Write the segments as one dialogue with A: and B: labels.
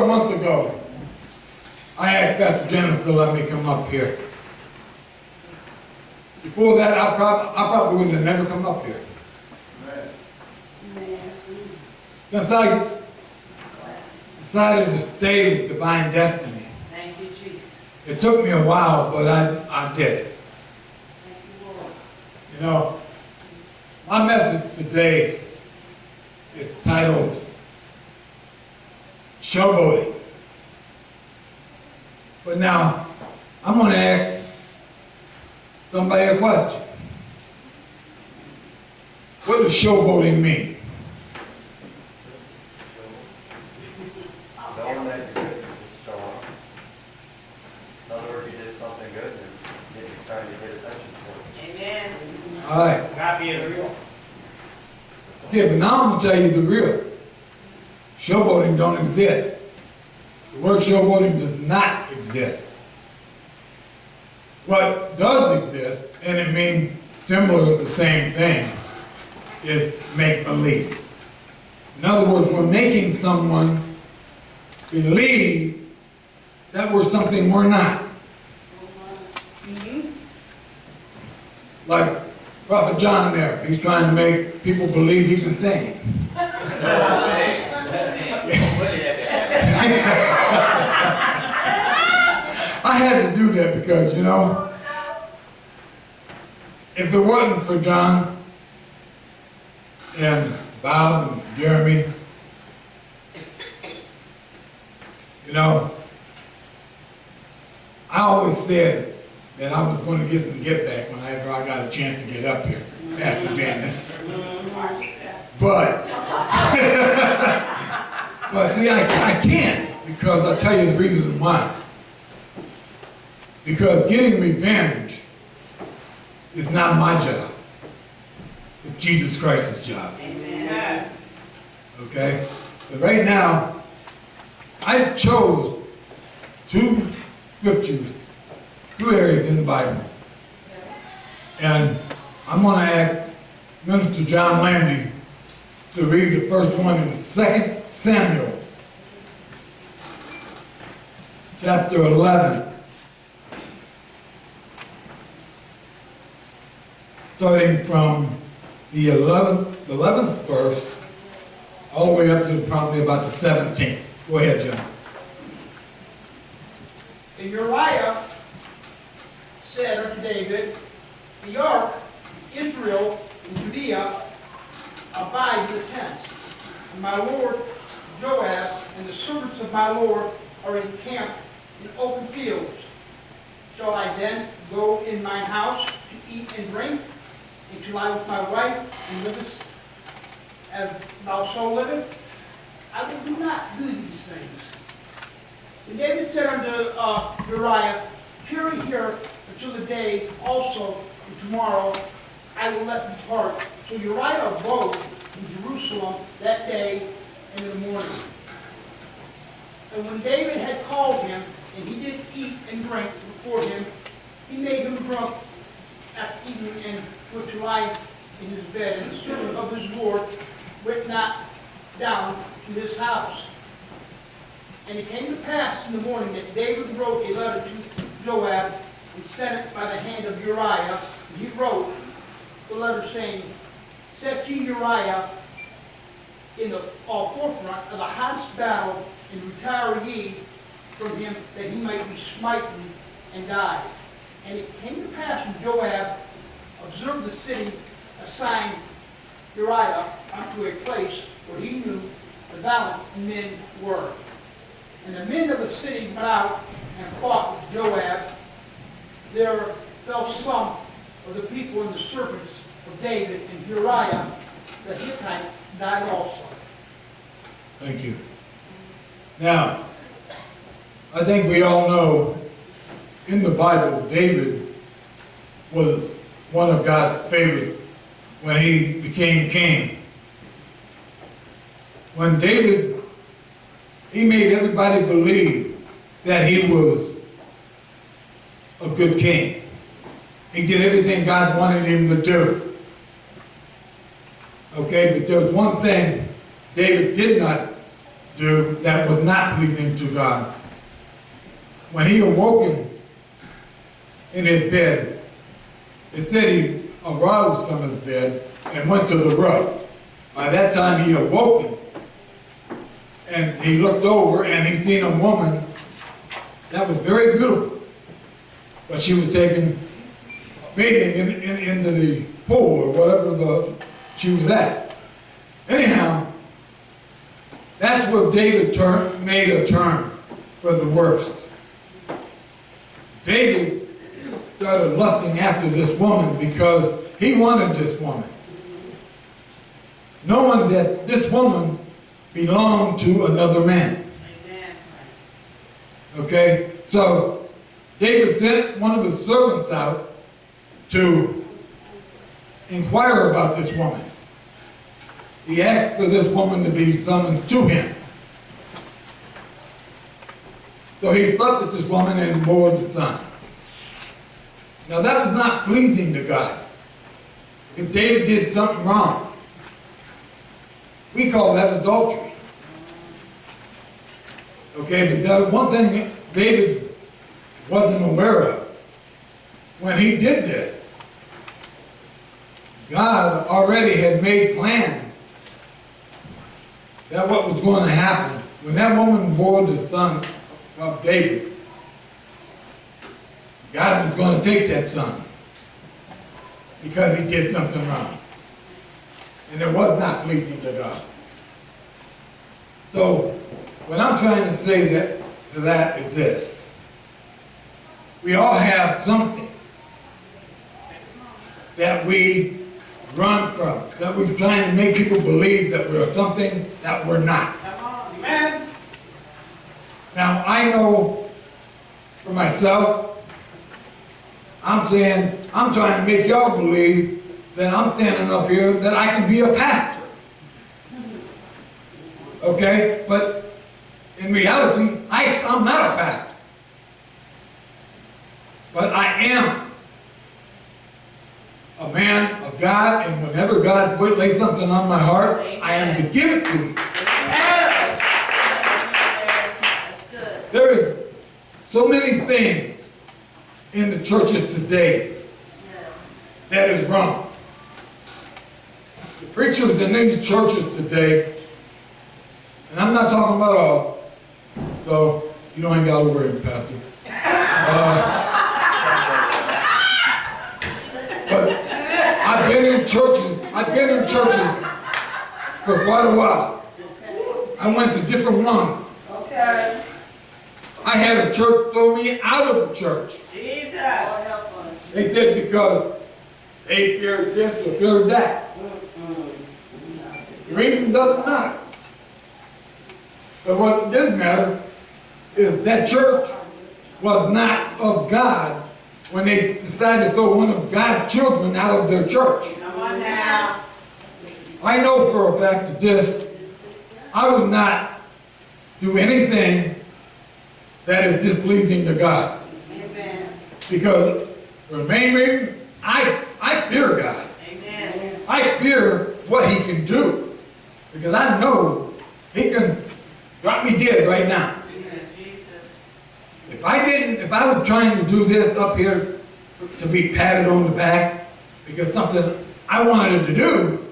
A: a month ago, I asked Pastor Janice to let me come up here. Before that, I probably would have never come up here. Since I decided to stay with Divine Destiny,
B: Thank you, Jesus.
A: it took me a while, but I did.
B: Thank you, Lord.
A: You know, my message today is titled Showboating. But now, I'm going to ask somebody a question. What does showboating mean?
C: Knowing that you're good, just show off. In other words, you did something good, and you're trying to get attention for it.
B: Amen.
A: All right.
D: Not being real.
A: Yeah, but now I'm going to tell you the real. Showboating don't exist. The word showboating does not exist. What does exist, and it means similar to the same thing, is make-believe. In other words, we're making someone believe that we're something we're not. Like Prophet John there, he's trying to make people believe he's a thing. I had to do that because, you know, if it wasn't for John and Bob and Jeremy, you know, I always said that I was going to get some get back whenever I got a chance to get up here, Pastor Janice. But, but see, I can't, because I'll tell you the reason why. Because getting revenge is not my job. It's Jesus Christ's job.
B: Amen.
A: Okay? But right now, I chose two scriptures, two areas in the Bible. And I'm going to ask Minister John Landy to read the first one in 2 Samuel, chapter 11. Starting from the 11th verse, all the way up to probably about the 17th. Go ahead, John.
D: And Uriah said unto David, the ark, Israel, and Judea abide in the tents. And my lord Joab and the servants of my lord are encamped in open fields. Shall I then go in mine house to eat and drink, and to lie with my wife, and livest as thou so livest? I will not do these things. And David said unto Uriah, tarry here until the day also, and tomorrow I will let thee depart. So Uriah abode in Jerusalem that day and in the morning. And when David had called him, and he did eat and drink before him, he made him drunk at evening, and went to lie in his bed. And the servant of his Lord went not down to his house. And it came to pass in the morning that David wrote a letter to Joab, and sent it by the hand of Uriah. And he wrote the letter saying, set ye Uriah in the forefront of the hottest battle, and retire ye from him, that he might be smitten and die. And it came to pass when Joab observed the city, assigned Uriah unto a place where he knew the valiant men were. And the men of the city went out and fought with Joab. There fell some of the people and the servants of David, and Uriah the Hittite died also.
A: Thank you. Now, I think we all know in the Bible, David was one of God's favorites when he became king. When David, he made everybody believe that he was a good king. He did everything God wanted him to do. Okay, but there was one thing David did not do that was not pleasing to God. When he awoken in his bed, it said he arose from his bed and went to the roof. By that time he awoken, and he looked over and he seen a woman that was very beautiful, but she was taken bathing into the pool or whatever she was at. Anyhow, that's where David made a turn for the worst. David started lusting after this woman because he wanted this woman, knowing that this woman belonged to another man.
B: Amen.
A: Okay? So David sent one of his servants out to inquire about this woman. He asked for this woman to be summoned to him. So he slept with this woman and bore the son. Now that was not pleasing to God. If David did something wrong, we call that adultery. Okay, but that was one thing David wasn't aware of. When he did this, God already had made plans that what was going to happen. When that woman bore the son of David, God was going to take that son because he did something wrong. And it was not pleasing to God. So, what I'm trying to say to that is this. We all have something that we run from, that we're trying to make people believe that we're something that we're not.
B: Come on.
D: Amen.
A: Now, I know for myself, I'm saying, I'm trying to make y'all believe that I'm standing up here that I can be a pastor. Okay? But in reality, I'm not a pastor. But I am a man of God, and whenever God lays something on my heart, I am to give it to him.
B: That's good.
A: There is so many things in the churches today that is wrong. The preachers in these churches today, and I'm not talking about all, so you don't got to worry, Pastor. But I've been in churches for quite a while. I went to different ones.
B: Okay.
A: I had a church throw me out of the church.
B: Jesus. Lord help us.
A: They said because they feared this or feared that. The reason doesn't matter. But what does matter is that church was not of God when they decided to throw one of God's children out of their church.
B: Come on now.
A: I know for a fact that this, I would not do anything that is displeasing to God.
B: Amen.
A: Because the main reason, I fear God.
B: Amen.
A: I fear what he can do. Because I know he can drop me dead right now.
B: Amen. Jesus.
A: If I was trying to do this up here to be patted on the back because something I wanted to do,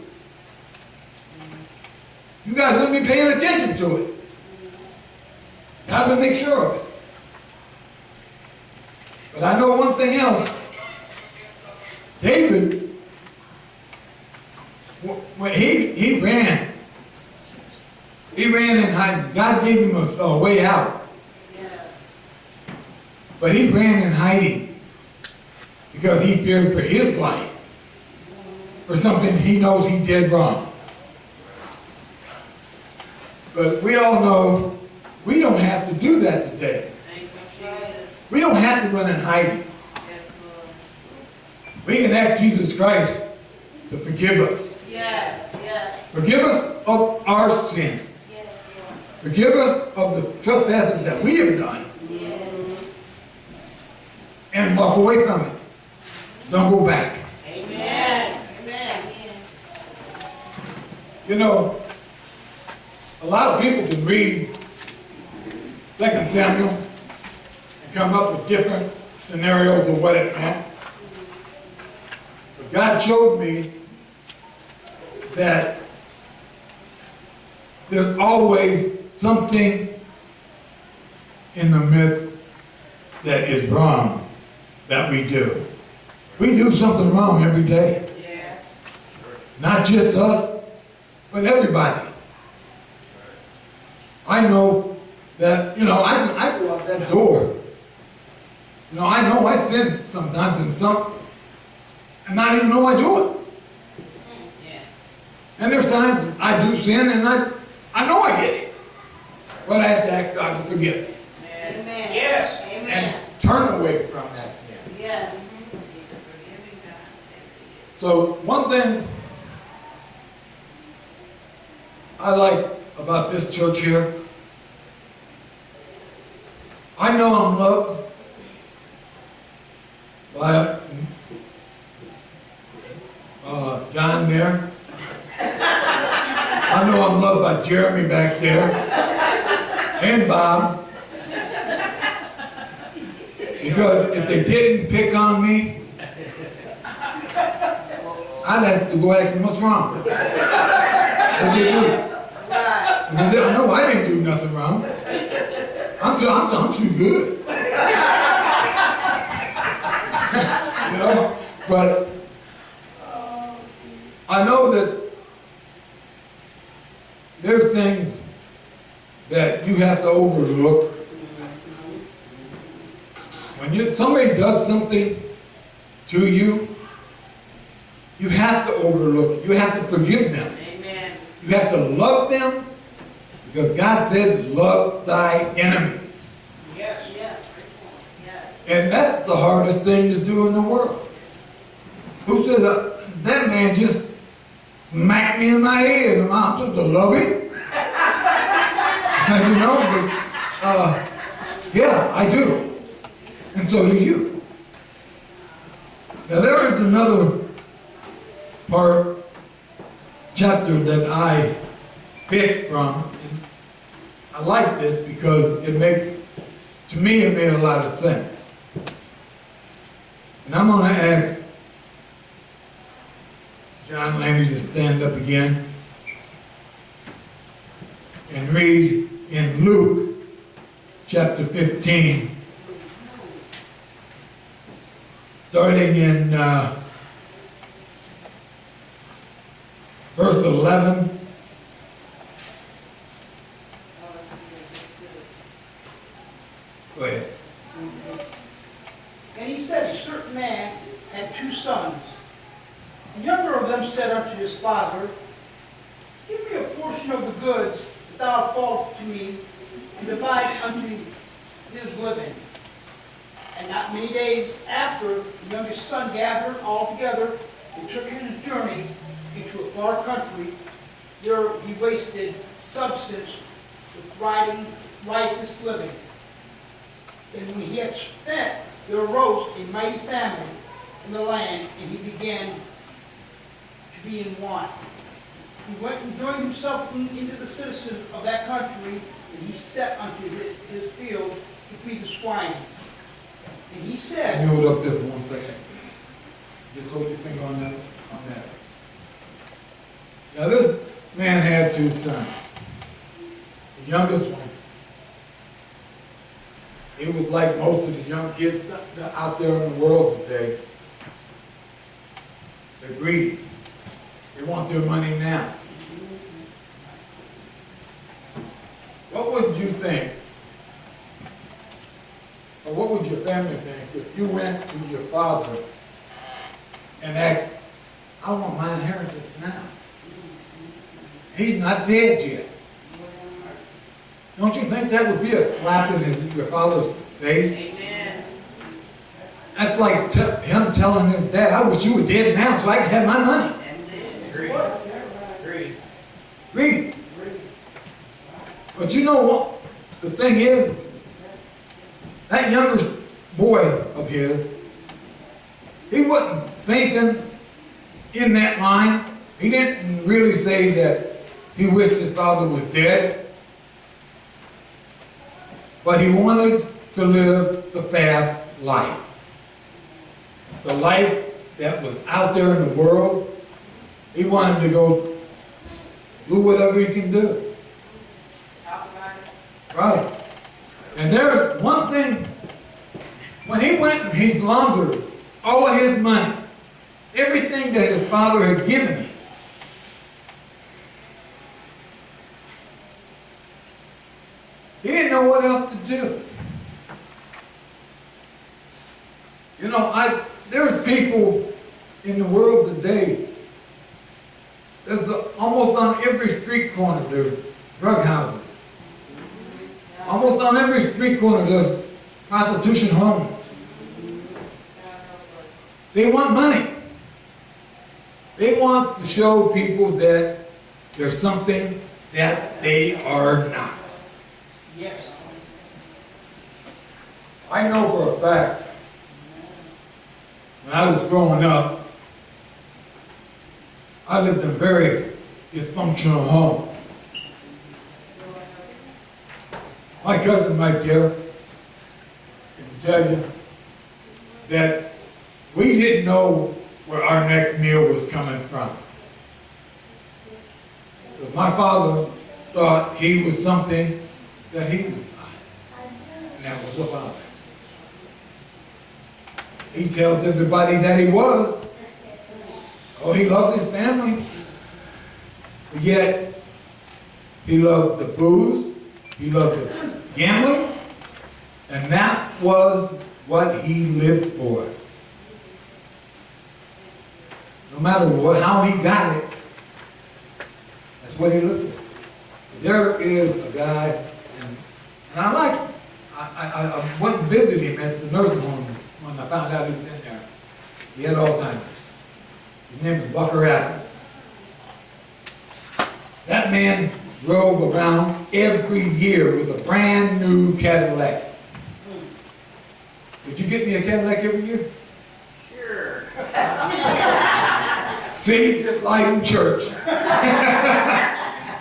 A: you guys wouldn't be paying attention to it. I would make sure of it. But I know one thing else. David, when he ran in hiding. God gave him a way out.
B: Yeah.
A: But he ran in hiding because he feared for his life, for something he knows he did wrong. But we all know we don't have to do that today.
B: Thank you, Jesus.
A: We don't have to run in hiding.
B: Yes, Lord.
A: We can ask Jesus Christ to forgive us.
B: Yes, yes.
A: Forgive us of our sin.
B: Yes, Lord.
A: Forgive us of the trespasses that we have done.
B: Yes.
A: And walk away from it. Don't go back.
B: Amen. Amen.
A: You know, a lot of people can read 2 Samuel and come up with different scenarios of what it meant. But God showed me that there's always something in the midst that is wrong that we do. We do something wrong every day.
B: Yes.
A: Not just us, but everybody. I know that, I go out that door. I know I sin sometimes and not even know I do it.
B: Yeah.
A: And there's times I do sin and I know I get it. But I have to ask God to forgive me
B: Amen.
D: Yes.
B: Amen.
A: and turn away from that sin.
B: Yes. He's a forgiving God. Yes, he is.
A: So one thing I like about this church here, I know I'm loved by John there. I know I'm loved by Jeremy back there and Bob. Because if they didn't pick on me, I'd have to go ask them what's wrong. What did they do?
B: Right.
A: I know I didn't do nothing wrong. I'm too good. But I know that there's things that you have to overlook. When somebody does something to you, you have to overlook it. You have to forgive them.
B: Amen.
A: You have to love them because God said, love thy enemies.
D: Yes.
B: Yes. Yes.
A: And that's the hardest thing to do in the world. Who said that man just smacked me in my head and I'm supposed to love him? Yeah, I do. And so do you. Now there is another chapter that I picked from. And I like this because it made a lot of sense. And I'm going to ask John Langley to stand up again and read in Luke chapter 15, starting in verse 11. Go ahead.
D: And he said, a certain man had 2 sons. The younger of them said unto his father, give me a portion of the goods that thou fallest to me, and divide unto his living. And not many days after, the youngest son gathered all together and took his journey into a far country. There he wasted substance with riotous living. And when he had spent, there arose a mighty famine in the land, and he began to be in want. He went and joined himself into the citizens of that country, and he set unto his field to feed the swine. And he said,
A: Can you hold up there for 1 second? Just hold your finger on that. Now this man had 2 sons. The youngest one, it was like most of the young kids out there in the world today. They're greedy. They want their money now. What would you think, or what would your family think if you went to your father and asked, I want my inheritance now? He's not dead yet. Don't you think that would be a slap in your father's face?
B: Amen.
A: That's like him telling his dad, I wish you were dead now so I could have my money.
B: That's it.
C: Agreed.
A: Greed. But you know what? The thing is, that youngest boy of his, he wasn't thinking in that line. He didn't really say that he wished his father was dead. but he wanted to live the fast life. The life that was out there in the world. He wanted to go do whatever he can do.
B: Talk about it.
A: Right. And there's one thing, when he went and he laundered all of his money, everything that his father had given him, he didn't know what else to do. You know, there's people in the world today, almost on every street corner there's drug houses. Almost on every street corner there's prostitution homes. They want money. They want to show people that there's something that they are not.
D: Yes.
A: I know for a fact, when I was growing up, I lived in a very dysfunctional home. My cousin right there can tell you that we didn't know where our next meal was coming from. Because my father thought he was something that he was not. And that was a father. He tells everybody that he was. Oh, he loved his family. But yet, he loved the booze. He loved the gambling. And that was what he lived for. No matter how he got it, that's what he lived for. There is a guy, and I went and visited him at the nursing home when I found out he was in there. He had Alzheimer's. His name was Bucker Adams. That man drove around every year with a brand new Cadillac. Did you get me a Cadillac every year?
B: Sure.
A: See, just like in church.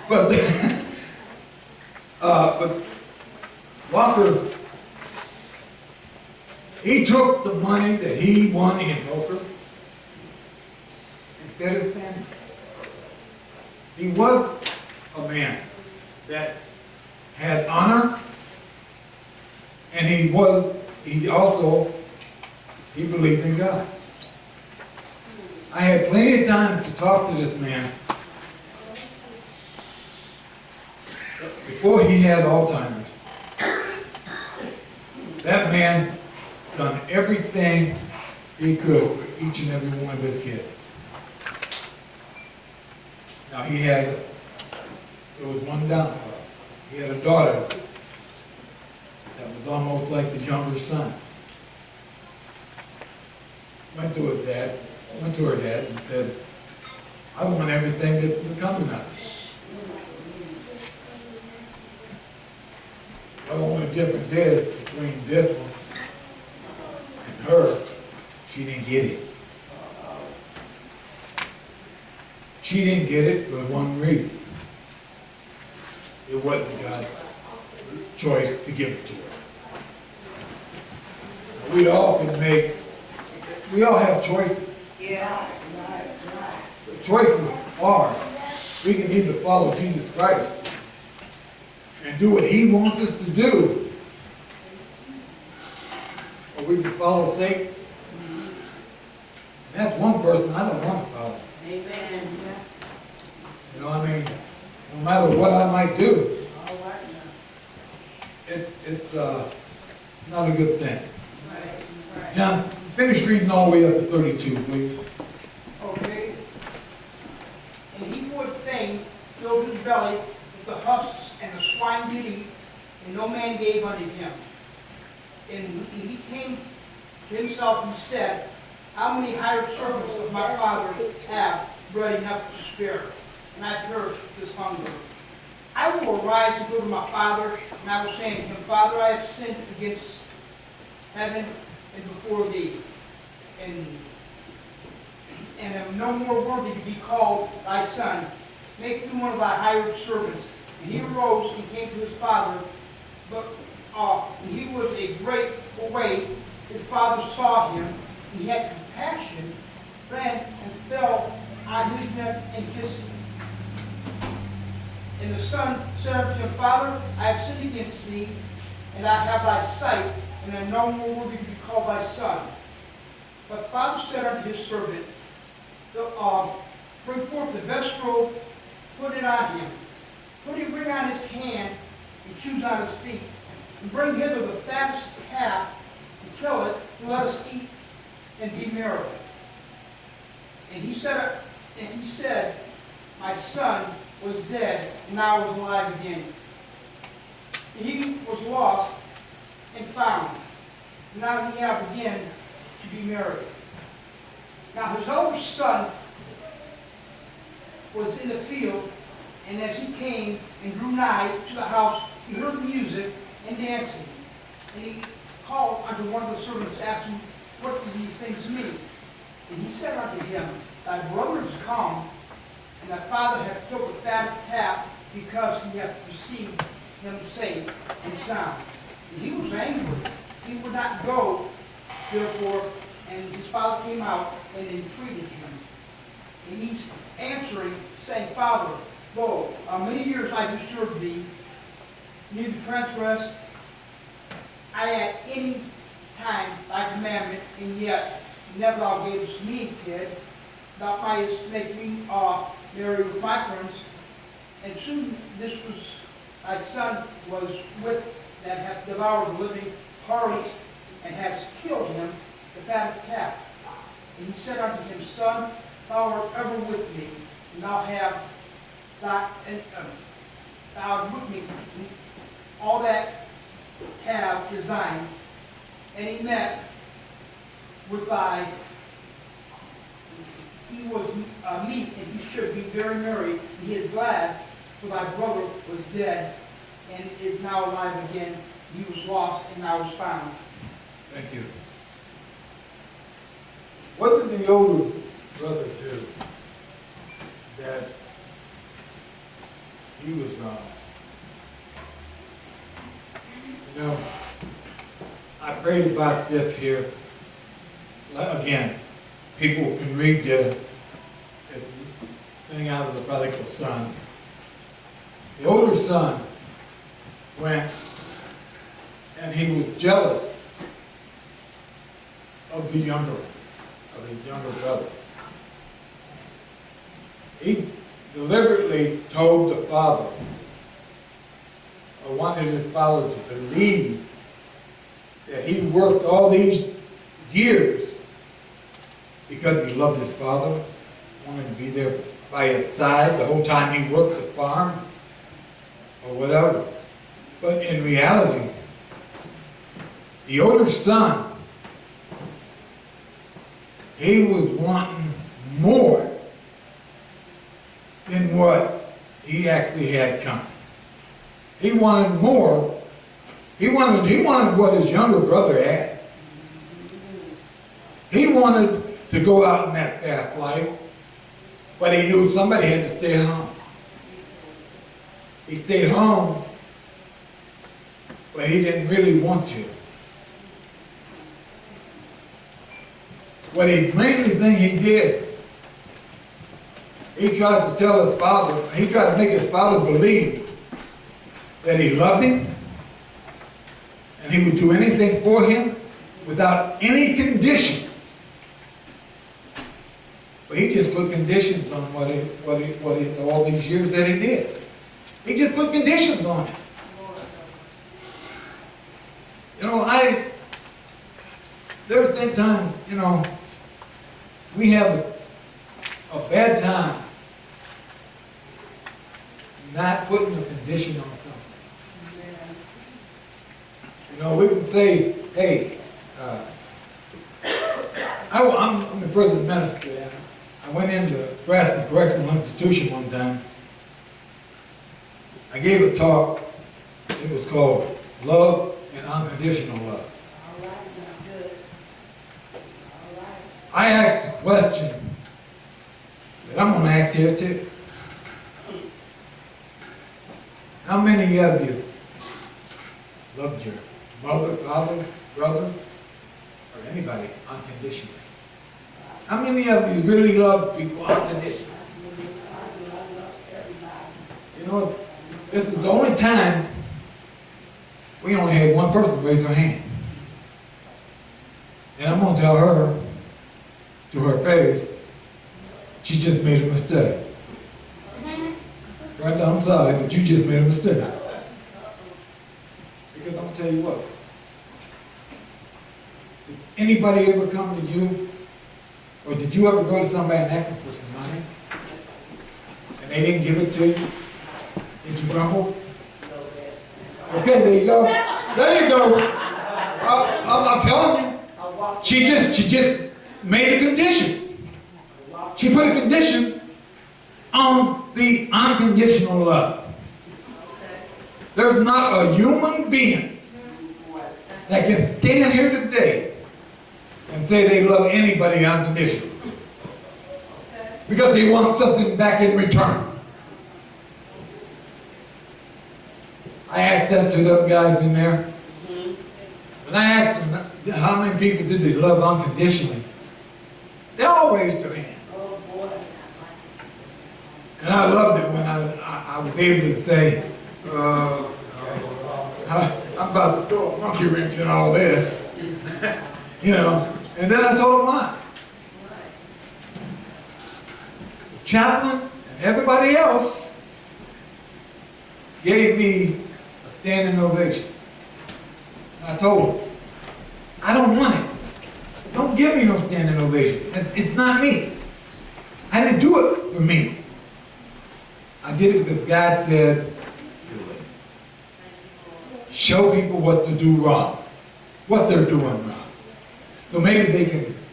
A: But Walker, he took the money that he won in poker and fed his family. He was a man that had honor, and he believed in God. I had plenty of time to talk to this man before he had Alzheimer's. That man done everything he could for each and every one of his kids. Now there was one downfall. He had a daughter that was almost like his younger son. Went to her dad and said, I want everything that's becoming of us. The only difference is between this one and her, she didn't get it. She didn't get it for one reason. It wasn't God's choice to give it to her. We all have choices.
B: Yeah.
A: The choices are, we can either follow Jesus Christ and do what he wants us to do, or we can follow Satan. And that's one person I don't want to follow.
B: Amen.
A: You know what I mean? No matter what I might do,
B: All right.
A: it's not a good thing.
B: Right.
A: John, finish reading all the way up to 32, please.
D: Okay? And he would fain fill his belly with the husks and the swine did eat, and no man gave unto him. And he came to himself and said, how many hired servants of my father have bread enough to spare, and I perish with this hunger? I will arise and go to my father, and I will say unto him, Father, I have sinned against heaven and before thee, and am no more worthy to be called thy son. Make me one of thy hired servants. And he arose and came to his father. But when he was a great way, his father saw him, he had compassion, ran and fell on his neck and kissed him. And the son said unto him, Father, I have sinned against thee, and I have thy sight, and am no more worthy to be called thy son. But the father said unto his servant, bring forth the best robe, put it on him. Put a ring on his hand, and shoes on his feet. And bring hither the fattest calf, and kill it, and let us eat and be merry. And he said, my son was dead, and now is alive again. He was lost and found. Now he have again to be married. Now his older son was in the field, and as he came and drew nigh to the house, he heard music and dancing. And he called unto one of the servants, asking, what do these things mean? And he said unto him, thy brother is come, and thy father hath killed the fatted calf, because he hath received him safe and sound. And he was angry. He would not go, therefore, and his father came out and entreated him. And he's answering, saying, Father, lo, many years I do serve thee, neither transgress I at any time thy commandment, and yet never thou gavest me a kid. Thou mightest make me marry with my friends. And soon this was thy son was with that hath devoured the living parties, and hast killed him, the fatted calf. And he said unto him, Son, thou art ever with me, and thou have thou art with me, and all that have is thine. And he met with thy, he was meat, and he should be very merry, and he is glad, for thy brother was dead, and is now alive again. He was lost, and now is found.
A: Thank you. What did the older brother do that he was wrong? You know, I prayed about this here. Again, people can read the thing out of the prodigal son. The older son went and he was jealous of the younger one, of his younger brother. He deliberately told the father, or wanted his father to believe that he worked all these years because he loved his father, wanted to be there by his side the whole time he worked the farm, or whatever. But in reality, the older son, he was wanting more than what he actually had coming. He wanted more. He wanted what his younger brother had. He wanted to go out in that fast life, but he knew somebody had to stay home. He stayed home, but he didn't really want to. What he mainly thing he did, he tried to tell his father, he tried to make his father believe that he loved him and he would do anything for him without any conditions. But he just put conditions on what he all these years that he did. He just put conditions on it. You know, there's been times, you know, we have a bad time not putting a condition on something. You know, we can say, hey, I'm the prison minister, and I went into Grafton Correctional Institution one time. I gave a talk. It was called Love and Unconditional Love.
B: All right, that's good. All right.
A: I asked a question that I'm going to ask here too. How many of you loved your mother, father, brother, or anybody unconditionally? How many of you really love people unconditionally? You know, this is the only time we only had one person raise their hand. And I'm going to tell her, to her face, she just made a mistake. Right down, I'm sorry, but you just made a mistake. Because I'm going to tell you what. Did anybody ever come to you, or did you ever go to somebody and ask them for some money? And they didn't give it to you? Did you grumble? Okay, there you go. There you go. I'm telling you. She just made a condition. She put a condition on the unconditional love. There's not a human being that can stand here today and say they love anybody unconditionally. Because they want something back in return. I asked that to those guys in there. When I asked them how many people did they love unconditionally, they all raised their hand. And I loved it when I was able to say, I'm about to throw a monkey wrench in all this. You know, and then I told them why. The chaplain and everybody else gave me a standing ovation. And I told them, I don't want it. Don't give me no standing ovation. It's not me. I didn't do it for me. I did it because God said, do it. Show people what to do wrong, what they're doing wrong. So maybe they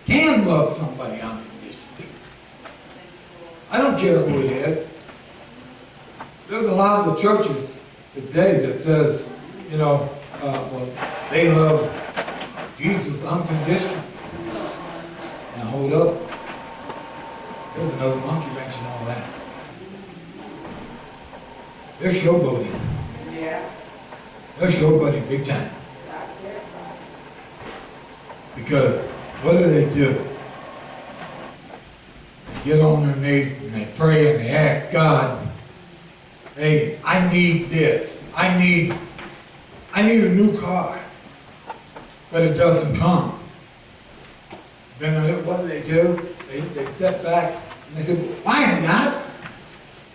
A: can love somebody unconditionally. I don't care who it is. There's a lot of the churches today that says, you know, well, they love Jesus unconditionally. Now hold up. There's another monkey wrench in all that. They're showboating. They're showboating big time. Because what do? They get on their knees and they pray and they ask God, hey, I need this. I need a new car. But it doesn't come. Then what do? They step back and they say, why, God?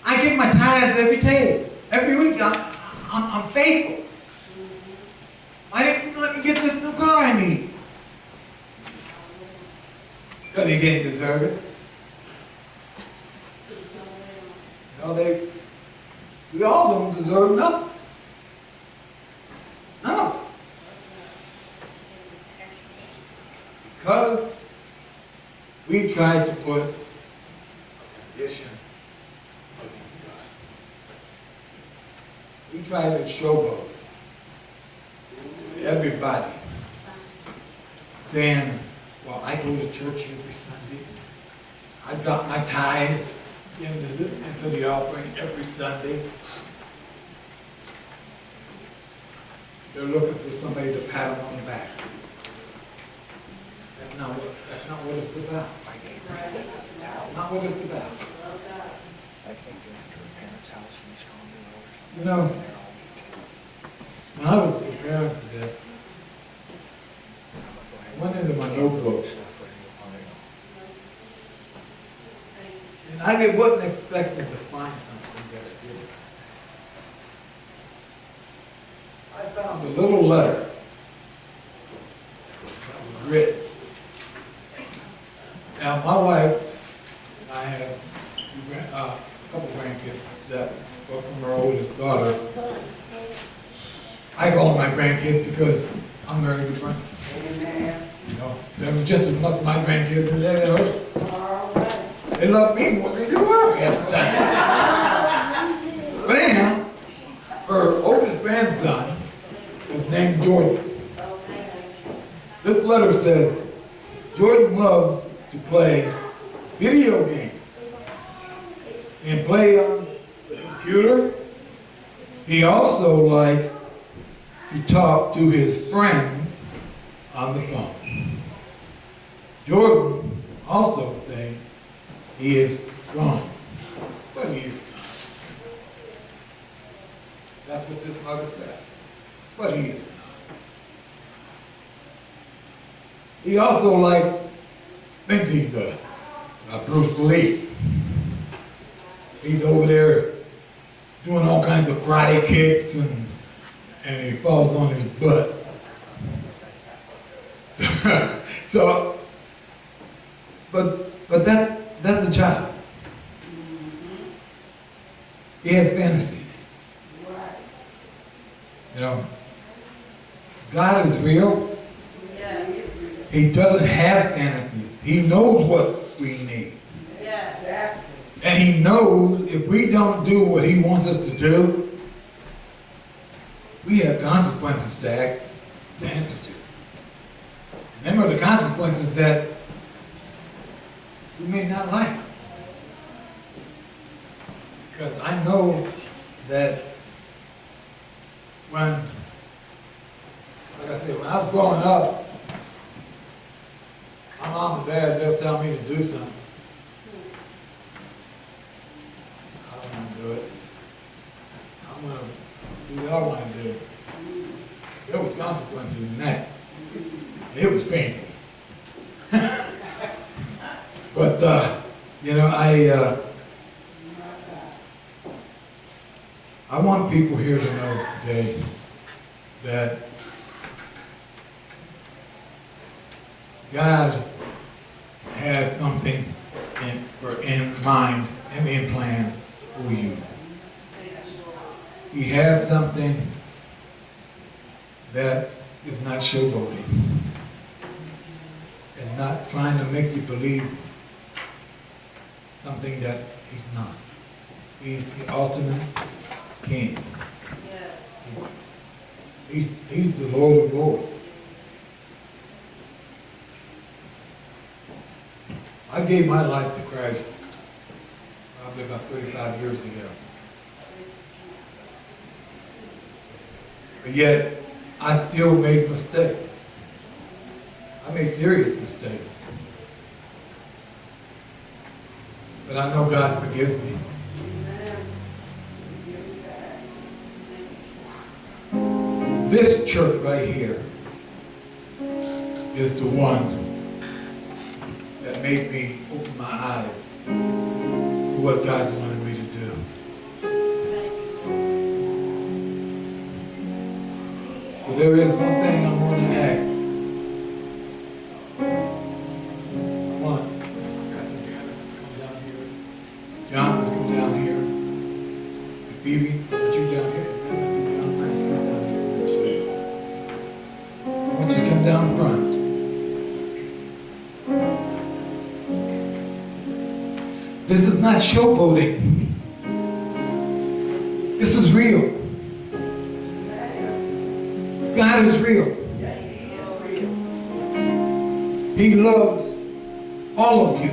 A: I give my tithes every day. Every week I'm faithful. Why didn't you let me get this new car I need? Because he didn't deserve it. You know, we all don't deserve nothing. No. Because we tried to put a condition against God. We tried to showboat everybody, saying, well, I go to church every Sunday. I drop my tithes into the offering every Sunday. They're looking for somebody to pat them on the back. That's not what it's about. Not what it's about. You know, when I was preparing for this, I went into my notebooks. And I wasn't expecting to find something that I did. I found a little letter that was written. Now, my wife and I have a couple grandkids that were from our oldest daughter. I call them my grandkids because I'm married to them. You know, they're just as much my grandkids as they are hers. They love me more than they do her half the time. But anyhow, her oldest grandson is named Jordan. This letter says, Jordan loves to play video games and play on the computer. He also likes to to talk to his friends on the phone. Jordan also said he is gone, but he is gone. That's what this mother said, but he is gone. He also thinks he's Bruce Lee. He's over there doing all kinds of karate kicks and he falls on his butt. So, but that's a child. He has fantasies. You know, God is real.
B: Yes.
A: He doesn't have fantasies. He knows what we need.
B: Yes.
A: And he knows if we don't do what he wants us to do, we have consequences to answer to. And them are the consequences that we may not like. Because I know that when I was growing up, my mom and dad, they'll tell me to do something. I don't want to do it. I'm going to do what I want to do. There was consequences in that. It was painful. But, you know, I want people here to know today that God had something in mind and in plan for you. He has something that is not showboating and not trying to make you believe something that he's not. He's the ultimate king. He's the Lord of Lords. I gave my life to Christ probably about 35 years ago. But yet, I still made mistakes. I made serious mistakes. But I know God forgives me. This church right here is the one that made me open my eyes to what God wanted me to do. So there is one thing I'm going to ask. I want Pastor Janice to come down here. John to come down here. And Phoebe, put you down here. I want you to come down front. This is not showboating. This is real. God is real. He loves all of you.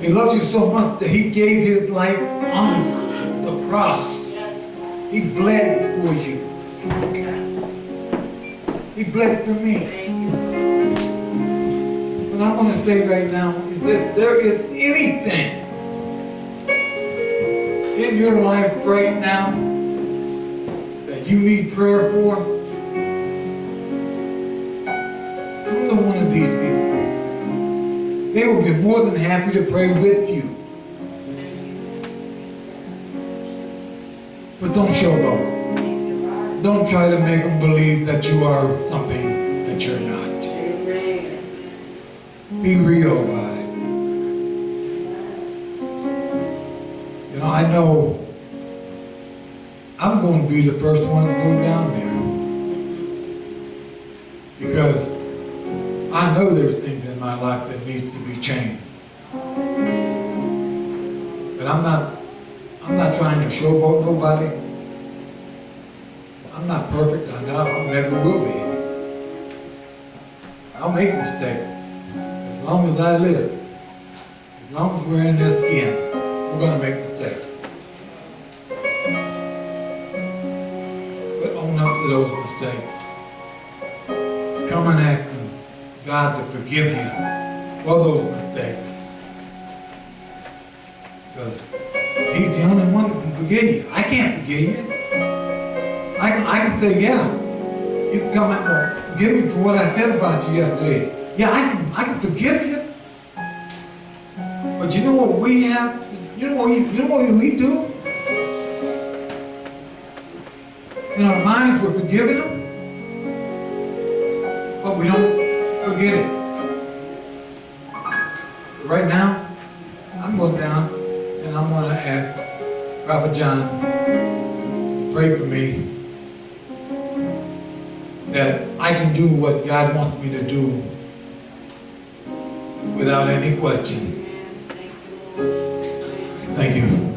A: He loves you so much that he gave his life on the cross. He bled for you. He bled for me. What I'm going to say right now is that there is anything in your life right now that you need prayer for, come to one of these people. They will be more than happy to pray with you. But don't showboat. Don't try to make them believe that you are something that you're not. Be real about it. You know, I know I'm going to be the first one to go down there. Because I know there's things in my life that needs to be changed. But I'm not trying to showboat nobody. I'm not perfect. I know I never will be. I'll make mistakes. As long as I live, as long as we're in this skin, we're going to make mistakes. but own up to those mistakes. Come and ask God to forgive you for those mistakes. Because He's the only one that can forgive you. I can't forgive you. I can say, yeah, you can come and forgive me for what I said about you yesterday. Yeah, I can forgive you. But you know what we have? You know what we do? In our minds, we're forgiving them, but we don't forget it. Right now, I'm going down and I'm going to ask Prophet John to pray for me that I can do what God wants me to do without any question.
B: Thank you.
A: Thank you.